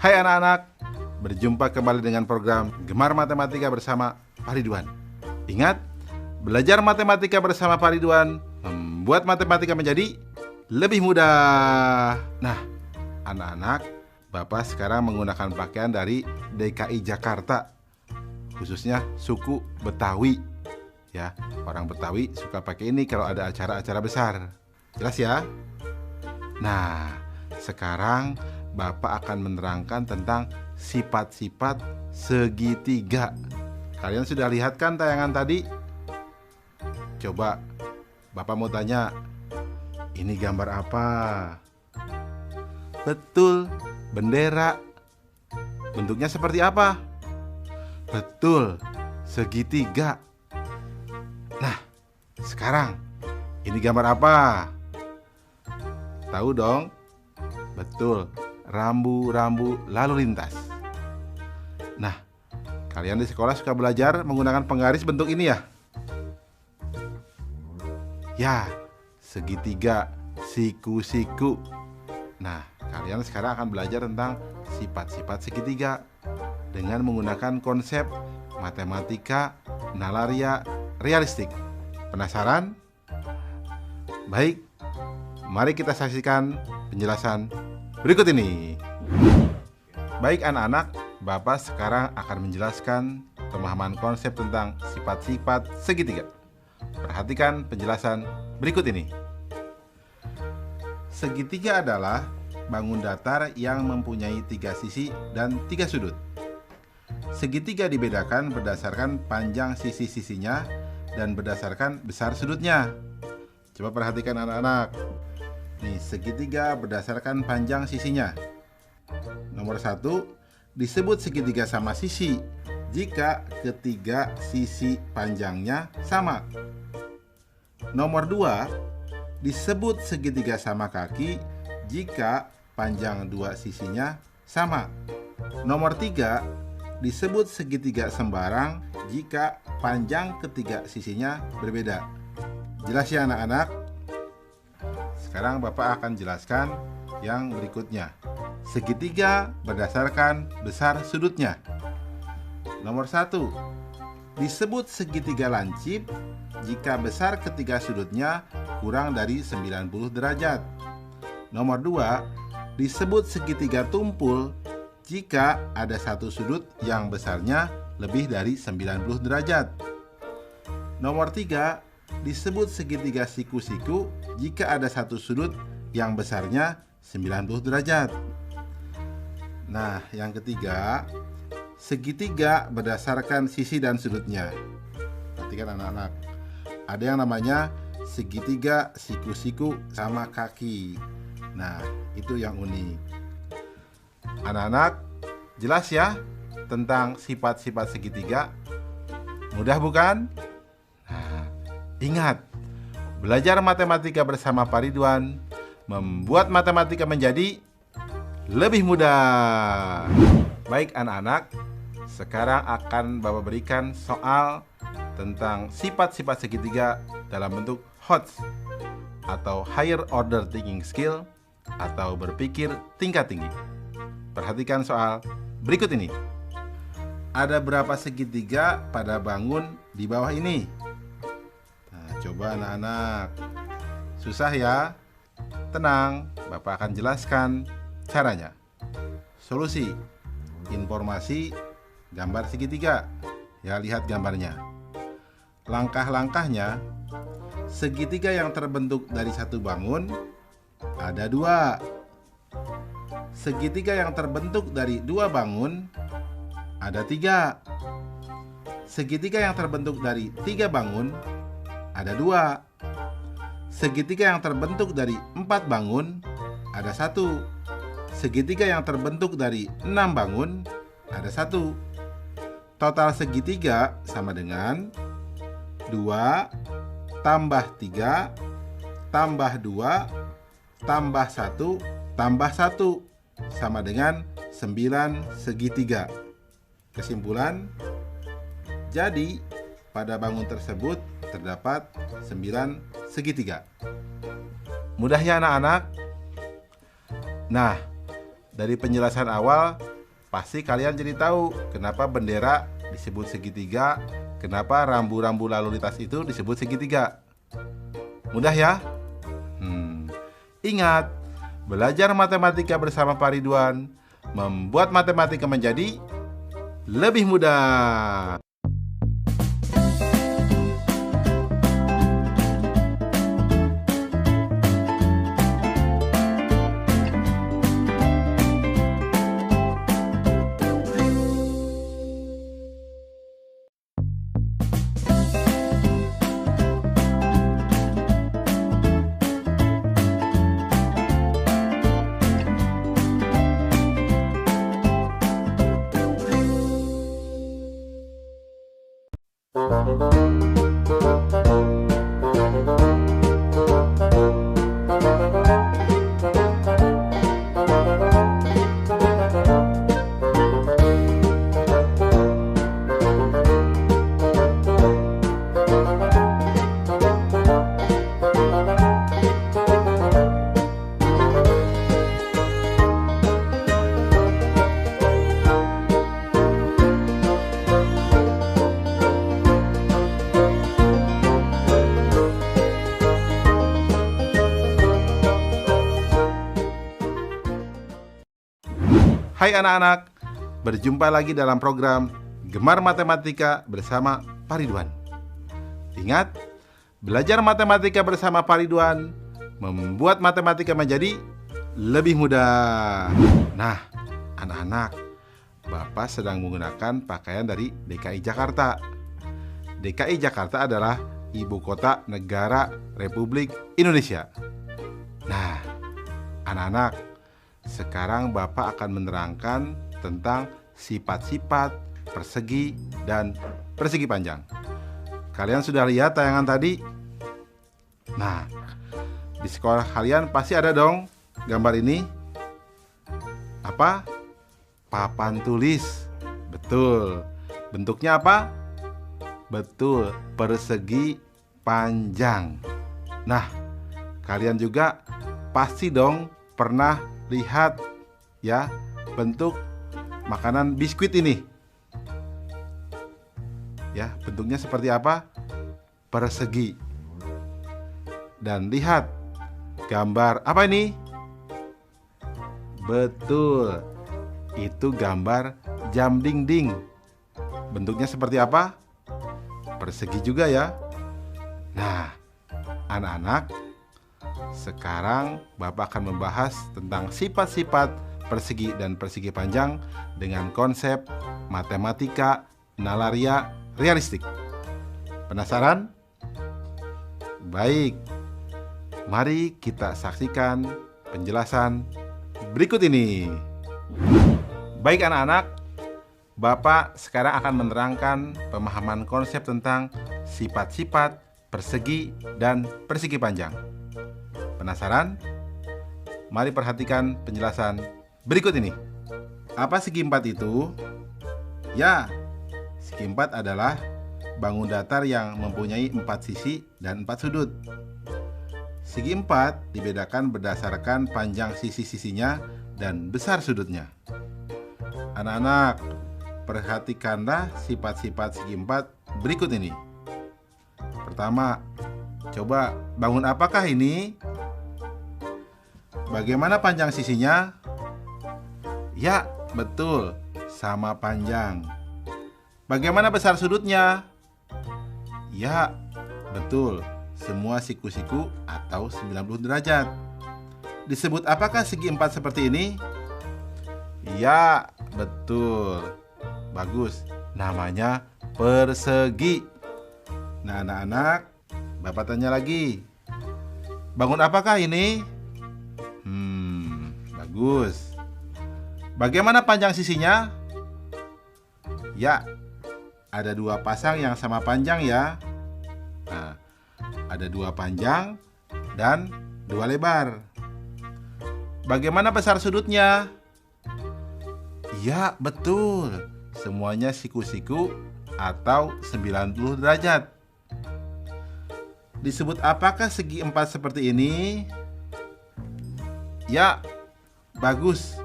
Hai anak-anak, berjumpa kembali dengan program Gemar Matematika bersama Pak Ridwan. Ingat, belajar matematika bersama Pak Ridwan membuat matematika menjadi lebih mudah. Nah, anak-anak, Bapak sekarang menggunakan pakaian dari DKI Jakarta, khususnya suku Betawi. Ya, orang Betawi suka pakai ini kalau ada acara-acara besar. Jelas ya? Nah, sekarang Bapak akan menerangkan tentang sifat-sifat segitiga. Kalian sudah lihat kan tayangan tadi? Coba, Bapak mau tanya, ini gambar apa? Betul, bendera. Bentuknya seperti apa? Betul, segitiga. Nah, sekarang, ini gambar apa? Tahu dong? Betul, rambu-rambu lalu lintas. Nah, kalian di sekolah suka belajar menggunakan penggaris bentuk ini ya? Ya, segitiga, siku-siku. Nah, kalian sekarang akan belajar tentang sifat-sifat segitiga dengan menggunakan konsep matematika nalaria realistik. Penasaran? Baik, mari kita saksikan penjelasan berikut ini. Baik anak-anak, Bapak sekarang akan menjelaskan pemahaman konsep tentang sifat-sifat segitiga. Perhatikan penjelasan berikut ini. Segitiga adalah bangun datar yang mempunyai 3 sisi dan 3 sudut. Segitiga dibedakan berdasarkan panjang sisi-sisinya dan berdasarkan besar sudutnya. Coba perhatikan anak-anak. Nih, segitiga berdasarkan panjang sisinya. Nomor 1, disebut segitiga sama sisi jika ketiga sisi panjangnya sama. Nomor 2, disebut segitiga sama kaki jika panjang dua sisinya sama. Nomor 3, disebut segitiga sembarang jika panjang ketiga sisinya berbeda. Jelas ya anak-anak? Sekarang Bapak akan jelaskan yang berikutnya. Segitiga berdasarkan besar sudutnya. Nomor 1, disebut segitiga lancip jika besar ketiga sudutnya kurang dari 90 derajat. Nomor 2, disebut segitiga tumpul jika ada satu sudut yang besarnya lebih dari 90 derajat. Nomor 3, disebut segitiga siku-siku jika ada satu sudut yang besarnya 90 derajat. Nah, yang ketiga, segitiga berdasarkan sisi dan sudutnya. Perhatikan anak-anak. Ada yang namanya segitiga siku-siku sama kaki. Nah, itu yang unik. Anak-anak, jelas ya tentang sifat-sifat segitiga? Mudah bukan? Nah, ingat, belajar matematika bersama Pak Ridwan membuat matematika menjadi lebih mudah. Baik anak-anak, sekarang akan Bapak berikan soal tentang sifat-sifat segitiga dalam bentuk HOTS atau Higher Order Thinking Skill atau berpikir tingkat tinggi. Perhatikan soal berikut ini. Ada berapa segitiga pada bangun di bawah ini? Nah, coba anak-anak. Susah ya? Tenang, Bapak akan jelaskan caranya. Solusi, informasi, gambar segitiga. Ya, lihat gambarnya. Langkah-langkahnya, segitiga yang terbentuk dari satu bangun ada 2. Segitiga yang terbentuk dari 2 bangun ada 3. Segitiga yang terbentuk dari 3 bangun ada 2. Segitiga yang terbentuk dari 4 bangun ada 1. Segitiga yang terbentuk dari 6 bangun ada 1. Total segitiga sama dengan 2 tambah 3 tambah 2 tambah 1 tambah 1 sama dengan 9 segitiga. Kesimpulan, jadi pada bangun tersebut terdapat 9 segitiga. Mudah ya anak-anak? Nah, dari penjelasan awal pasti kalian jadi tahu kenapa bendera disebut segitiga, kenapa rambu-rambu lalu lintas itu disebut segitiga. Mudah ya? Ingat, belajar matematika bersama Pak Ridwan membuat matematika menjadi lebih mudah. Hai anak-anak, berjumpa lagi dalam program Gemar Matematika bersama Pak Ridwan. Ingat, belajar matematika bersama Pak Ridwan membuat matematika menjadi lebih mudah. Nah, anak-anak, Bapak sedang menggunakan pakaian dari DKI Jakarta. DKI Jakarta adalah ibu kota negara Republik Indonesia. Nah, anak-anak, sekarang Bapak akan menerangkan tentang sifat-sifat persegi dan persegi panjang. Kalian sudah lihat tayangan tadi? Nah, di sekolah kalian pasti ada dong gambar ini. Apa? Papan tulis. Betul. Bentuknya apa? Betul, persegi panjang. Nah, kalian juga pasti dong pernah lihat ya bentuk makanan biskuit ini. Ya, bentuknya seperti apa? Persegi. Dan lihat gambar apa ini? Betul. Itu gambar jam dinding. Bentuknya seperti apa? Persegi juga ya. Nah, anak-anak, sekarang Bapak akan membahas tentang sifat-sifat persegi dan persegi panjang dengan konsep matematika nalaria realistik. Penasaran? Baik, mari kita saksikan penjelasan berikut ini. Baik anak-anak, Bapak sekarang akan menerangkan pemahaman konsep tentang sifat-sifat persegi dan persegi panjang. Penasaran? Mari perhatikan penjelasan berikut ini. Apa segi empat itu? Ya, segi empat adalah bangun datar yang mempunyai 4 sisi dan 4 sudut. Segi empat dibedakan berdasarkan panjang sisi-sisinya dan besar sudutnya. Anak-anak, perhatikanlah sifat-sifat segi empat berikut ini. Pertama, coba bangun apakah ini? Bagaimana panjang sisinya? Ya, betul, sama panjang. Bagaimana besar sudutnya? Ya, betul, semua siku-siku atau 90 derajat. Disebut apakah segi empat seperti ini? Ya, betul. Bagus, namanya persegi. Nah, anak-anak, Bapak tanya lagi. Bangun apakah ini? Bagus. Bagaimana panjang sisinya? Ya, ada 2 pasang yang sama panjang ya. Nah, ada 2 panjang dan 2 lebar. Bagaimana besar sudutnya? Ya, betul. Semuanya siku-siku atau 90 derajat. Disebut apakah segi empat seperti ini? Ya, bagus.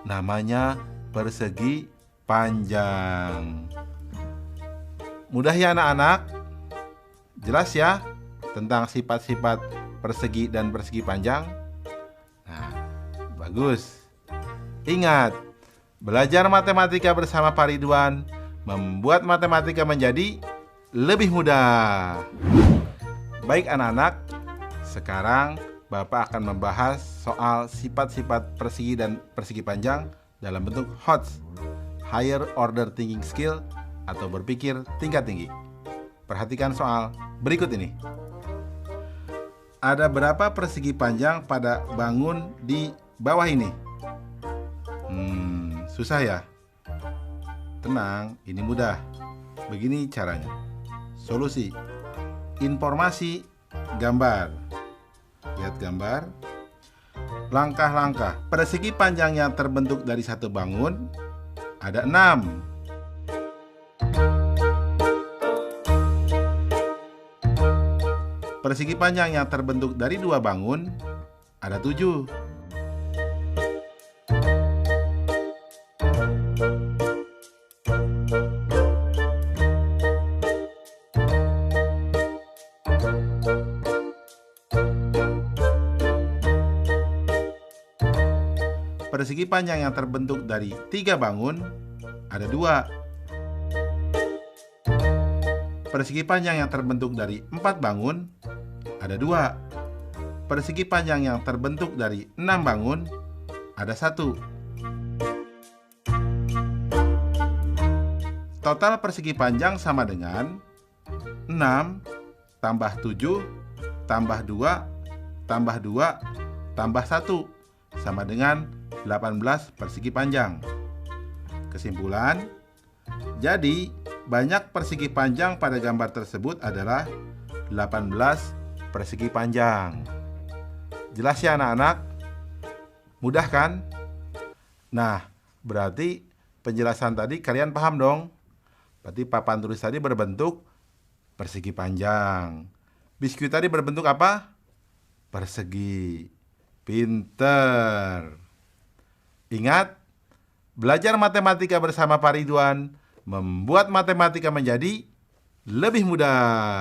Namanya persegi panjang. Mudah ya anak-anak? Jelas ya tentang sifat-sifat persegi dan persegi panjang? Nah, bagus. Ingat, belajar matematika bersama Pak Ridwan membuat matematika menjadi lebih mudah. Baik anak-anak, sekarang Bapak akan membahas soal sifat-sifat persegi dan persegi panjang dalam bentuk HOTS, Higher Order Thinking Skill, atau berpikir tingkat tinggi. Perhatikan soal berikut ini. Ada berapa persegi panjang pada bangun di bawah ini? Susah ya? Tenang, ini mudah. Begini caranya. Solusi. Informasi, gambar. Lihat gambar. Langkah-langkah. Persegi panjang yang terbentuk dari satu bangun ada 6. Persegi panjang yang terbentuk dari 2 bangun ada 7. Persegi panjang yang terbentuk dari 3 bangun ada 2. Persegi panjang yang terbentuk dari 4 bangun ada 2. Persegi panjang yang terbentuk dari 6 bangun ada 1. Total persegi panjang sama dengan 6 tambah 7 tambah 2 tambah 2 tambah 1 sama dengan 18 persegi panjang. Kesimpulan, jadi banyak persegi panjang pada gambar tersebut adalah 18 persegi panjang. Jelas ya anak-anak? Mudah kan? Nah, berarti penjelasan tadi kalian paham dong? Berarti papan tulis tadi berbentuk persegi panjang. Biskuit tadi berbentuk apa? Persegi. Pinter. Ingat, belajar matematika bersama Pak Ridwan membuat matematika menjadi lebih mudah.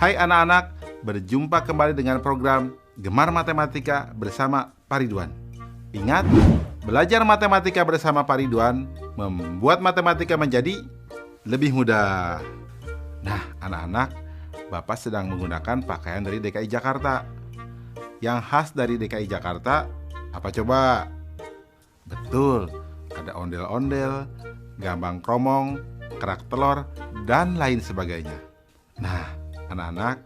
Hai anak-anak, berjumpa kembali dengan program Gemar Matematika bersama Pak Ridwan. Ingat, belajar matematika bersama Pak Ridwan membuat matematika menjadi lebih mudah. Nah, anak-anak, Bapak sedang menggunakan pakaian dari DKI Jakarta. Yang khas dari DKI Jakarta, apa coba? Betul, ada ondel-ondel, gambang kromong, kerak telur, dan lain sebagainya. Nah, anak-anak,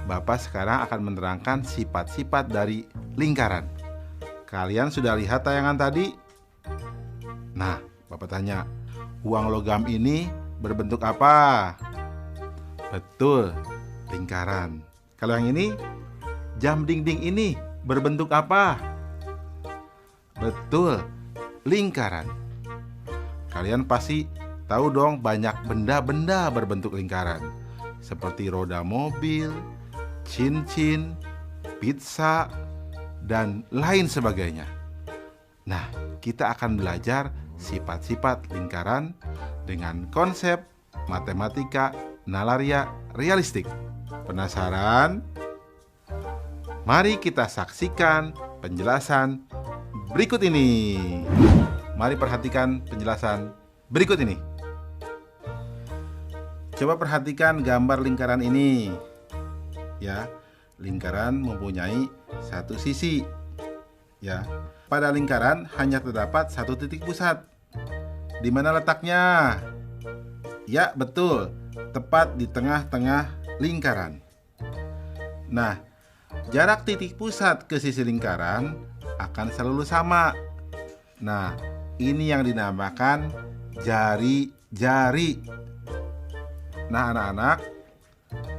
Bapak sekarang akan menerangkan sifat-sifat dari lingkaran. Kalian sudah lihat tayangan tadi? Nah, Bapak tanya, uang logam ini berbentuk apa? Betul, lingkaran. Kalau yang ini, jam dinding ini berbentuk apa? Betul, lingkaran. Kalian pasti tahu dong banyak benda-benda berbentuk lingkaran, seperti roda mobil, cincin, pizza, dan lain sebagainya. Nah, kita akan belajar sifat-sifat lingkaran dengan konsep matematika nalaria realistik. Penasaran? Mari kita saksikan penjelasan berikut ini. Mari perhatikan penjelasan berikut ini. Coba perhatikan gambar lingkaran ini. Ya, lingkaran mempunyai satu sisi. Ya, pada lingkaran hanya terdapat satu titik pusat. Di mana letaknya? Ya, betul, tepat di tengah-tengah lingkaran. Nah, jarak titik pusat ke sisi lingkaran akan selalu sama. Nah, ini yang dinamakan jari-jari. Nah, anak-anak,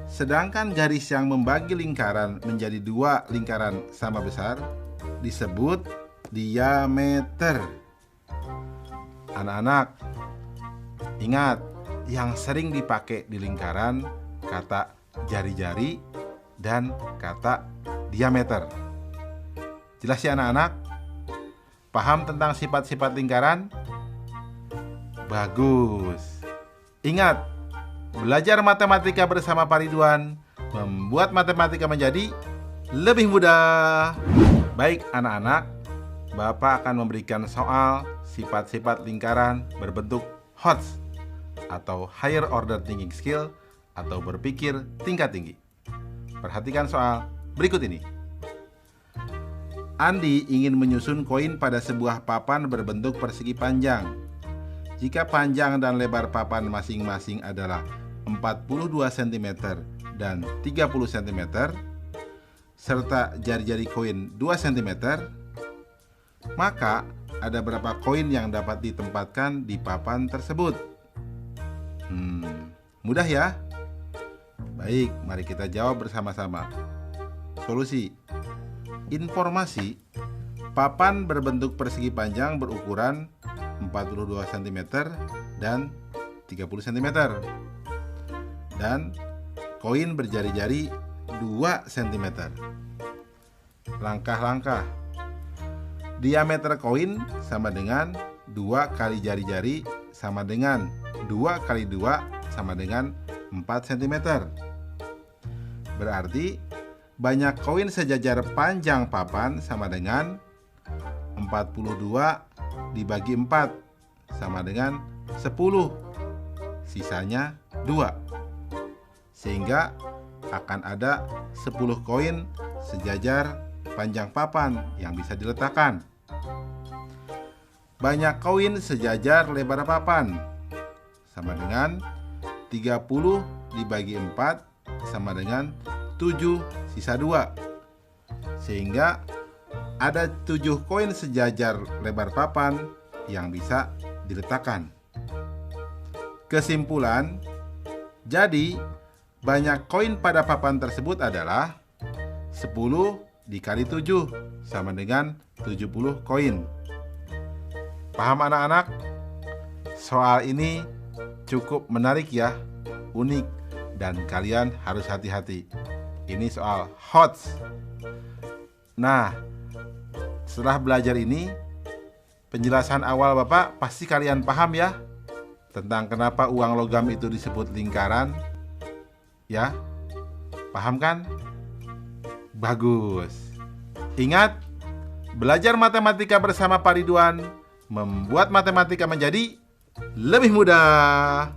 sedangkan garis yang membagi lingkaran menjadi dua lingkaran sama besar disebut diameter. Anak-anak, ingat, yang sering dipakai di lingkaran kata jari-jari dan kata diameter. Jelas ya anak-anak? Paham tentang sifat-sifat lingkaran? Bagus. Ingat, belajar matematika bersama Pak Ridwan membuat matematika menjadi lebih mudah. Baik anak-anak, Bapak akan memberikan soal sifat-sifat lingkaran berbentuk HOTS atau Higher Order Thinking Skill atau berpikir tingkat tinggi. Perhatikan soal berikut ini. Andi ingin menyusun koin pada sebuah papan berbentuk persegi panjang. Jika panjang dan lebar papan masing-masing adalah 42 cm dan 30 cm, serta jari-jari koin 2 cm, maka ada berapa koin yang dapat ditempatkan di papan tersebut? Mudah ya? Baik, mari kita jawab bersama-sama. Solusi. Informasi, papan berbentuk persegi panjang berukuran 42 cm dan 30 cm. Dan koin berjari-jari 2 cm. Langkah-langkah. Diameter koin sama dengan 2 kali jari-jari sama dengan 2 kali 2 sama dengan 4 cm. Berarti banyak koin sejajar panjang papan sama dengan 42 dibagi 4 sama dengan 10. Sisanya 2. Sehingga akan ada 10 koin sejajar panjang papan yang bisa diletakkan. Banyak koin sejajar lebar papan sama dengan 30 dibagi 4 sama dengan 7 sisa 2. Sehingga ada 7 koin sejajar lebar papan yang bisa diletakkan. Kesimpulan, jadi banyak koin pada papan tersebut adalah 10 dikali 7 sama dengan 70 koin. Paham anak-anak? Soal ini cukup menarik ya, unik, dan kalian harus hati-hati. Ini soal HOTS. Nah, setelah belajar ini, penjelasan awal Bapak pasti kalian paham ya, tentang kenapa uang logam itu disebut lingkaran. Ya, paham kan? Bagus. Ingat, belajar matematika bersama Pak Ridwan membuat matematika menjadi lebih mudah.